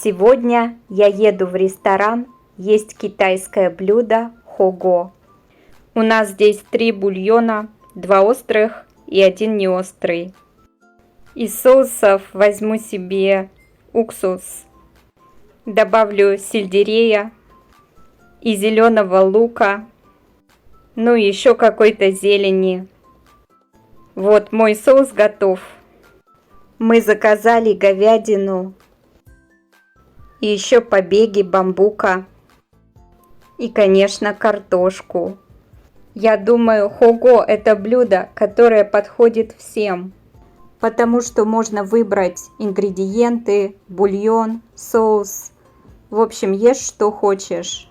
Сегодня я еду в ресторан есть китайское блюдо хого. У нас здесь 3 бульона, 2 острых и 1 неострый. Из соусов возьму себе уксус, добавлю сельдерея и зеленого лука, ну и еще какой-то зелени. Вот мой соус готов. Мы заказали говядину и еще побеги бамбука и, конечно, картошку. Я думаю, хого – это блюдо, которое подходит всем, потому что можно выбрать ингредиенты, бульон, соус. В общем, ешь что хочешь.